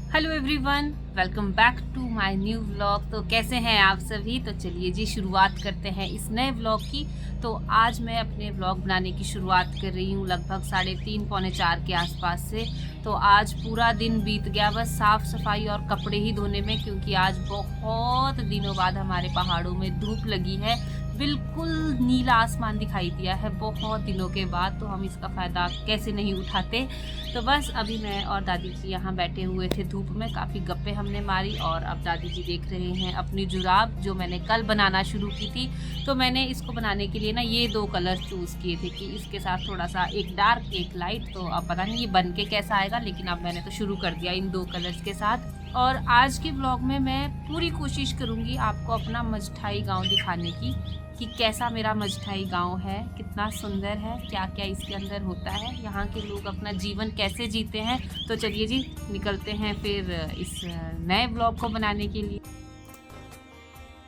Hello everyone, welcome back to my new vlog. तो कैसे हैं आप सभी। तो चलिए जी शुरुआत करते हैं इस नए व्लॉग की। तो आज मैं अपने व्लॉग बनाने की शुरुआत कर रही हूँ लगभग 3:30 पौने 4 के आसपास से। तो आज पूरा दिन बीत गया बस साफ़ सफाई और कपड़े ही धोने में, क्योंकि आज बहुत दिनों बाद हमारे पहाड़ों में धूप लगी है। बिल्कुल नीला आसमान दिखाई दिया है बहुत दिनों के बाद, तो हम इसका फ़ायदा कैसे नहीं उठाते। तो बस अभी मैं और दादी जी यहाँ बैठे हुए थे धूप में, काफ़ी गप्पे हमने मारी और अब दादी जी देख रहे हैं अपनी जुराब जो मैंने कल बनाना शुरू की थी। तो मैंने इसको बनाने के लिए ना ये 2 कलर चूज़ किए थे कि इसके साथ थोड़ा सा एक डार्क एक लाइट। तो अब पता नहीं ये बन के कैसा आएगा, लेकिन अब मैंने तो शुरू कर दिया इन 2 कलर्स के साथ। और आज के ब्लॉग में मैं पूरी कोशिश करूँगी आपको अपना मजठाई गाँव दिखाने की, कि कैसा मेरा मजठाई गांव है, कितना सुंदर है, क्या क्या इसके अंदर होता है, यहाँ के लोग अपना जीवन कैसे जीते हैं। तो चलिए जी निकलते हैं फिर इस नए ब्लॉग को बनाने के लिए।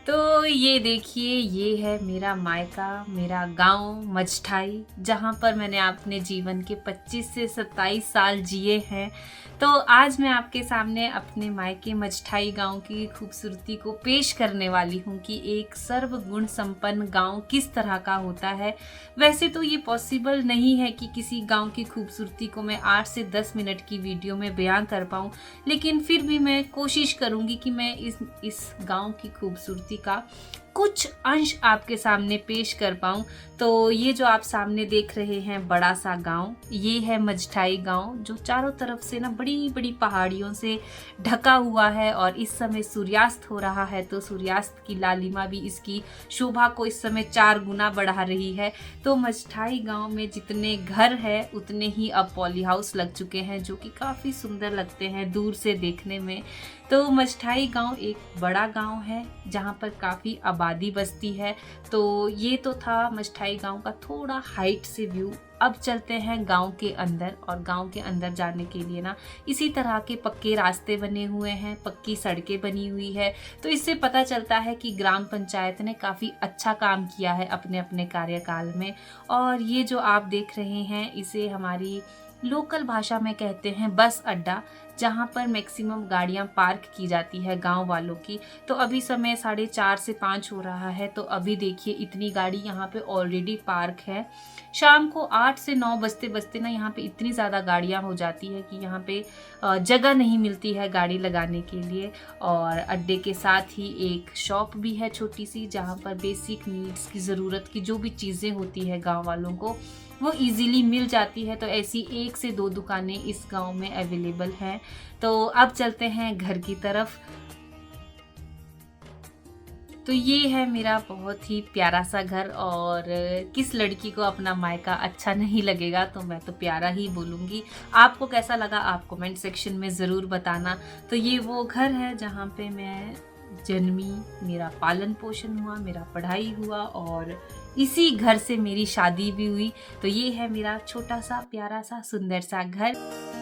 तो ये देखिए, ये है मेरा मायका, मेरा गांव मजठाई, जहाँ पर मैंने अपने जीवन के 25 से 27 साल जिए हैं। तो आज मैं आपके सामने अपने मायके मजठाई गांव की खूबसूरती को पेश करने वाली हूँ कि एक सर्वगुण संपन्न गांव किस तरह का होता है। वैसे तो ये पॉसिबल नहीं है कि किसी गांव की खूबसूरती को मैं 8 से 10 मिनट की वीडियो में बयां कर पाऊँ, लेकिन फिर भी मैं कोशिश करूँगी कि मैं इस गांव की खूबसूरती का कुछ अंश आपके सामने पेश कर पाऊं। तो ये जो आप सामने देख रहे हैं बड़ा सा गांव, ये है मजठाई गांव, जो चारों तरफ से ना बड़ी बड़ी पहाड़ियों से ढका हुआ है। और इस समय सूर्यास्त हो रहा है, तो सूर्यास्त की लालिमा भी इसकी शोभा को इस समय 4 गुना बढ़ा रही है। तो मजठाई गांव में जितने घर है उतने ही अब पॉली हाउस लग चुके हैं, जो कि काफ़ी सुंदर लगते हैं दूर से देखने में। तो मजठाई गांव एक बड़ा गांव है जहां पर काफ़ी आबादी बसती है। तो ये तो था मजठाई गांव का थोड़ा हाइट से व्यू। अब चलते हैं गांव के अंदर, और गांव के अंदर जाने के लिए ना इसी तरह के पक्के रास्ते बने हुए हैं, पक्की सड़कें बनी हुई है। तो इससे पता चलता है कि ग्राम पंचायत ने काफ़ी अच्छा काम किया है अपने अपने कार्यकाल में। और ये जो आप देख रहे हैं इसे हमारी लोकल भाषा में कहते हैं बस अड्डा, जहाँ पर मैक्सिमम गाड़ियाँ पार्क की जाती है गांव वालों की। तो अभी समय 4:30 से 5 हो रहा है, तो अभी देखिए इतनी गाड़ी यहाँ पे ऑलरेडी पार्क है। शाम को 8 से 9 बजते बजते ना यहाँ पे इतनी ज़्यादा गाड़ियाँ हो जाती है कि यहाँ पे जगह नहीं मिलती है गाड़ी लगाने के लिए। और अड्डे के साथ ही एक शॉप भी है छोटी सी, जहाँ पर बेसिक नीड्स की ज़रूरत की जो भी चीज़ें होती है गाँव वालों को वो इजीली मिल जाती है। तो ऐसी 1 से 2 दुकानें इस गांव में अवेलेबल हैं। तो अब चलते हैं घर की तरफ। तो ये है मेरा बहुत ही प्यारा सा घर, और किस लड़की को अपना मायका अच्छा नहीं लगेगा, तो मैं तो प्यारा ही बोलूँगी। आपको कैसा लगा आप कमेंट सेक्शन में ज़रूर बताना। तो ये वो घर है जहाँ पे मैं जन्मी, मेरा पालन पोषण हुआ, मेरा पढ़ाई हुआ, और इसी घर से मेरी शादी भी हुई। तो ये है मेरा छोटा सा प्यारा सा सुंदर सा घर।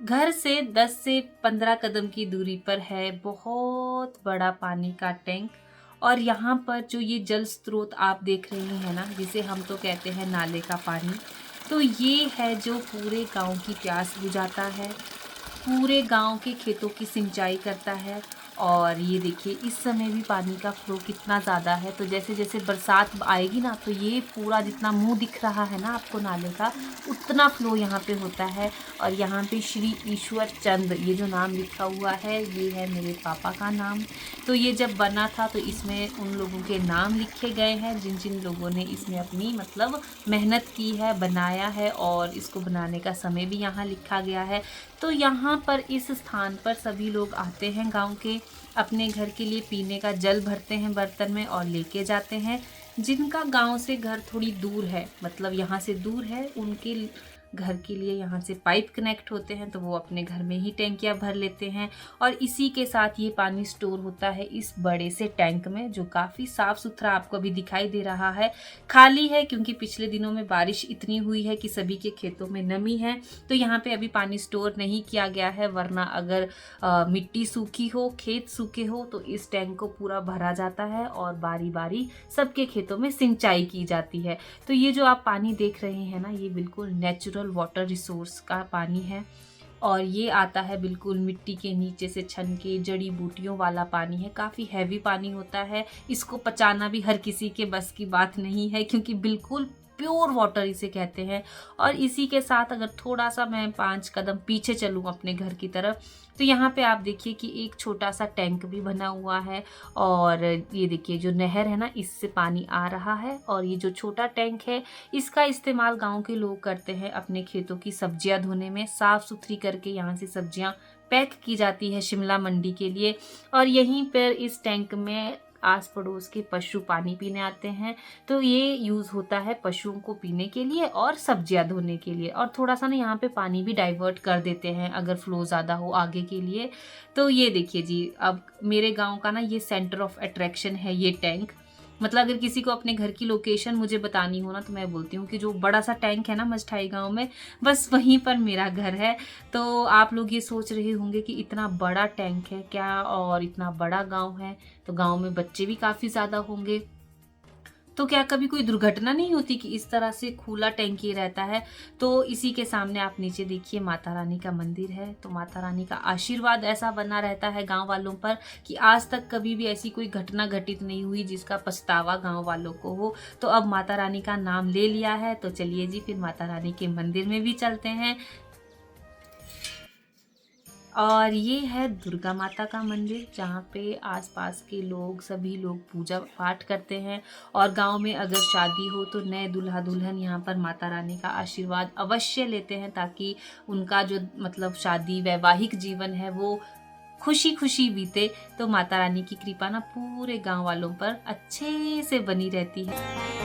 घर से 10 से 15 कदम की दूरी पर है बहुत बड़ा पानी का टैंक। और यहाँ पर जो ये जल स्रोत आप देख रहे हैं ना, जिसे हम तो कहते हैं नाले का पानी, तो ये है जो पूरे गांव की प्यास बुझाता है, पूरे गांव के खेतों की सिंचाई करता है। और ये देखिए इस समय भी पानी का फ्लो कितना ज़्यादा है। तो जैसे जैसे बरसात आएगी ना, तो ये पूरा जितना मुंह दिख रहा है ना आपको नाले का, उतना फ्लो यहाँ पे होता है। और यहाँ पे श्री ईश्वर चंद ये जो नाम लिखा हुआ है, ये है मेरे पापा का नाम। तो ये जब बना था तो इसमें उन लोगों के नाम लिखे गए हैं जिन जिन लोगों ने इसमें अपनी मतलब मेहनत की है, बनाया है, और इसको बनाने का समय भी यहाँ लिखा गया है। तो यहाँ पर इस स्थान पर सभी लोग आते हैं गांव के, अपने घर के लिए पीने का जल भरते हैं बर्तन में और लेके जाते हैं। जिनका गांव से घर थोड़ी दूर है, मतलब यहाँ से दूर है, उनके घर के लिए यहाँ से पाइप कनेक्ट होते हैं, तो वो अपने घर में ही टैंकियाँ भर लेते हैं और इसी के साथ ये पानी स्टोर होता है इस बड़े से टैंक में, जो काफ़ी साफ़ सुथरा आपको अभी दिखाई दे रहा है। खाली है क्योंकि पिछले दिनों में बारिश इतनी हुई है कि सभी के खेतों में नमी है, तो यहाँ पे अभी पानी स्टोर नहीं किया गया है, वरना अगर मिट्टी सूखी हो, खेत सूखे हो तो इस टैंक को पूरा भरा जाता है और बारी बारी सबके खेतों में सिंचाई की जाती है। तो ये जो आप पानी देख रहे हैं ना, ये बिल्कुल नेचुरल वाटर रिसोर्स का पानी है और ये आता है बिल्कुल मिट्टी के नीचे से छन के, जड़ी बूटियों वाला पानी है। काफ़ी हैवी पानी होता है, इसको पचाना भी हर किसी के बस की बात नहीं है क्योंकि बिल्कुल प्योर वाटर इसे कहते हैं। और इसी के साथ अगर थोड़ा सा मैं 5 कदम पीछे चलूँ अपने घर की तरफ, तो यहाँ पे आप देखिए कि एक छोटा सा टैंक भी बना हुआ है और ये देखिए जो नहर है ना, इससे पानी आ रहा है और ये जो छोटा टैंक है इसका इस्तेमाल गांव के लोग करते हैं अपने खेतों की सब्जियां धोने में। साफ़ सुथरी करके यहाँ से सब्जियां पैक की जाती है शिमला मंडी के लिए और यहीं पर इस टैंक में आस पड़ोस के पशु पानी पीने आते हैं, तो ये यूज़ होता है पशुओं को पीने के लिए और सब्जियां धोने के लिए। और थोड़ा सा ना यहाँ पे पानी भी डाइवर्ट कर देते हैं अगर फ्लो ज़्यादा हो आगे के लिए। तो ये देखिए जी, अब मेरे गांव का ना ये सेंटर ऑफ अट्रैक्शन है ये टैंक। मतलब अगर किसी को अपने घर की लोकेशन मुझे बतानी हो ना, तो मैं बोलती हूँ कि जो बड़ा सा टैंक है ना मझठाई गांव में, बस वहीं पर मेरा घर है। तो आप लोग ये सोच रहे होंगे कि इतना बड़ा टैंक है क्या और इतना बड़ा गांव है, तो गांव में बच्चे भी काफ़ी ज़्यादा होंगे, तो क्या कभी कोई दुर्घटना नहीं होती कि इस तरह से खुला टैंकी रहता है। तो इसी के सामने आप नीचे देखिए माता रानी का मंदिर है, तो माता रानी का आशीर्वाद ऐसा बना रहता है गांव वालों पर कि आज तक कभी भी ऐसी कोई घटना घटित नहीं हुई जिसका पछतावा गांव वालों को हो। तो अब माता रानी का नाम ले लिया है, तो चलिए जी फिर माता रानी के मंदिर में भी चलते हैं। और ये है दुर्गा माता का मंदिर, जहाँ पे आसपास के लोग सभी लोग पूजा पाठ करते हैं और गांव में अगर शादी हो तो नए दूल्हा दुल्हन यहाँ पर माता रानी का आशीर्वाद अवश्य लेते हैं, ताकि उनका जो मतलब शादी वैवाहिक जीवन है वो खुशी खुशी बीते। तो माता रानी की कृपा ना पूरे गांव वालों पर अच्छे से बनी रहती है।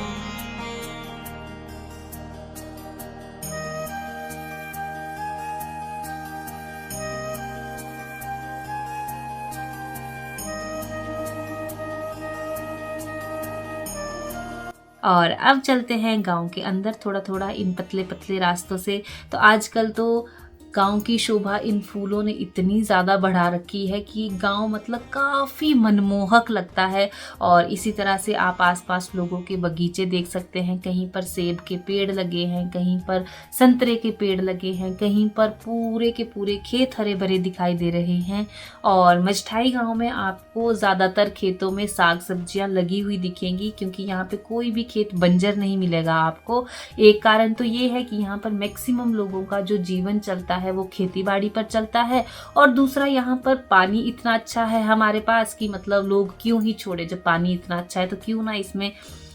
और अब चलते हैं गांव के अंदर थोड़ा थोड़ा इन पतले पतले रास्तों से। तो आजकल तो गांव की शोभा इन फूलों ने इतनी ज़्यादा बढ़ा रखी है कि गांव मतलब काफ़ी मनमोहक लगता है। और इसी तरह से आप आसपास लोगों के बगीचे देख सकते हैं, कहीं पर सेब के पेड़ लगे हैं, कहीं पर संतरे के पेड़ लगे हैं, कहीं पर पूरे के पूरे खेत हरे भरे दिखाई दे रहे हैं। और मझठाई गांव में आपको ज़्यादातर खेतों में साग सब्जियां लगी हुई दिखेंगी, क्योंकि यहाँ पे कोई भी खेत बंजर नहीं मिलेगा आपको। एक कारण तो ये है कि यहाँ पर मैक्सिमम लोगों का जो जीवन चलता है वो खेती बाड़ी पर चलता है, और दूसरा यहाँ पर पानी इतना अच्छा है हमारे पास कि मतलब लोग क्यों ही छोड़े, जब पानी इतना अच्छा है तो क्यों ना इसमें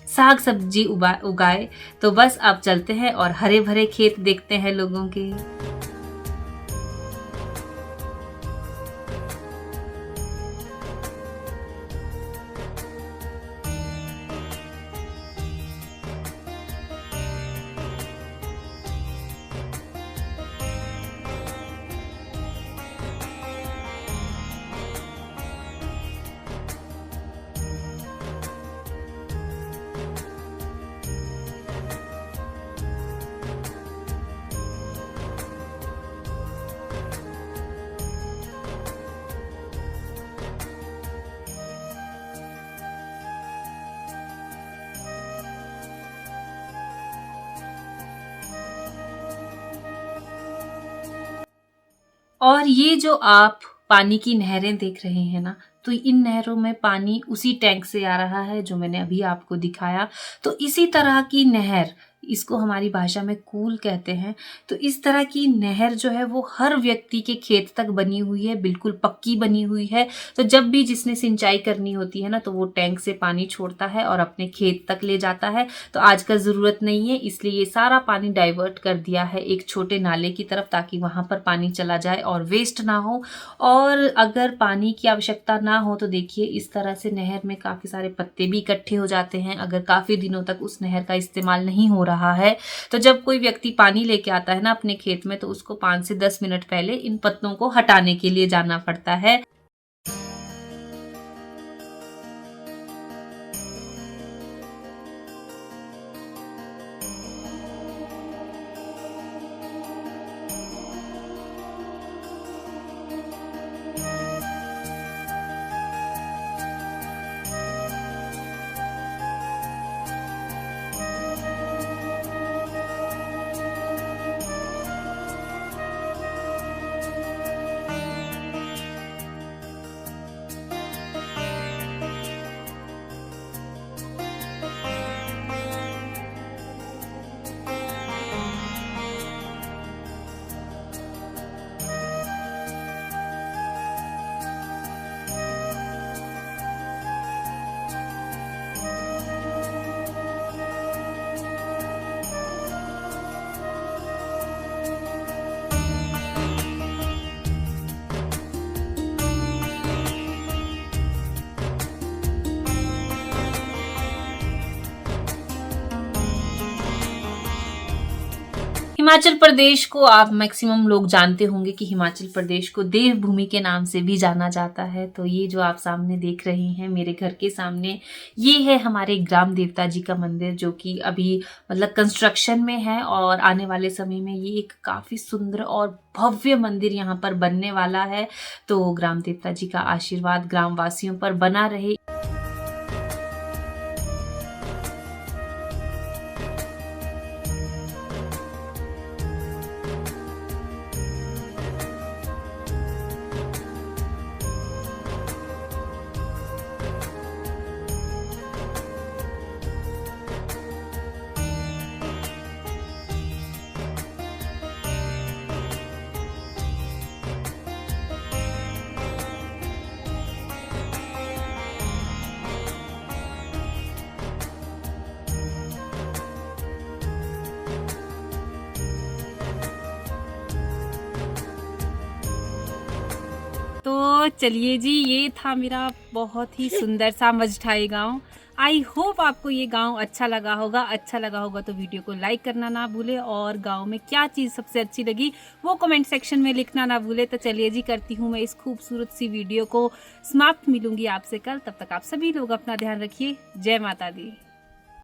साग सब्जी उगाए। तो बस अब चलते हैं और हरे भरे खेत देखते हैं लोगों के। और ये जो आप पानी की नहरें देख रहे हैं ना, तो इन नहरों में पानी उसी टैंक से आ रहा है जो मैंने अभी आपको दिखाया। तो इसी तरह की नहर, इसको हमारी भाषा में कूल कहते हैं, तो इस तरह की नहर जो है वो हर व्यक्ति के खेत तक बनी हुई है, बिल्कुल पक्की बनी हुई है। तो जब भी जिसने सिंचाई करनी होती है ना, तो वो टैंक से पानी छोड़ता है और अपने खेत तक ले जाता है। तो आजकल ज़रूरत नहीं है, इसलिए ये सारा पानी डाइवर्ट कर दिया है एक छोटे नाले की तरफ, ताकि वहाँ पर पानी चला जाए और वेस्ट ना हो। और अगर पानी की आवश्यकता ना हो तो देखिए इस तरह से नहर में काफ़ी सारे पत्ते भी इकट्ठे हो जाते हैं, अगर काफ़ी दिनों तक उस नहर का इस्तेमाल नहीं हो रहा है। तो जब कोई व्यक्ति पानी लेके आता है ना अपने खेत में, तो उसको 5 से 10 मिनट पहले इन पत्तों को हटाने के लिए जाना पड़ता है। हिमाचल प्रदेश को आप मैक्सिमम लोग जानते होंगे कि हिमाचल प्रदेश को देवभूमि के नाम से भी जाना जाता है। तो ये जो आप सामने देख रहे हैं मेरे घर के सामने, ये है हमारे ग्राम देवता जी का मंदिर, जो कि अभी मतलब कंस्ट्रक्शन में है और आने वाले समय में ये एक काफ़ी सुंदर और भव्य मंदिर यहाँ पर बनने वाला है। तो ग्राम देवता जी का आशीर्वाद ग्रामवासियों पर बना रहे। तो चलिए जी, ये था मेरा बहुत ही सुंदर सा मजठाई गांव। आई होप आपको ये गांव अच्छा लगा होगा। अच्छा लगा होगा तो वीडियो को लाइक करना ना भूले, और गांव में क्या चीज़ सबसे अच्छी लगी वो कमेंट सेक्शन में लिखना ना भूले। तो चलिए जी, करती हूँ मैं इस खूबसूरत सी वीडियो को समाप्त। मिलूंगी आपसे कल, तब तक आप सभी लोग अपना ध्यान रखिए। जय माता दी।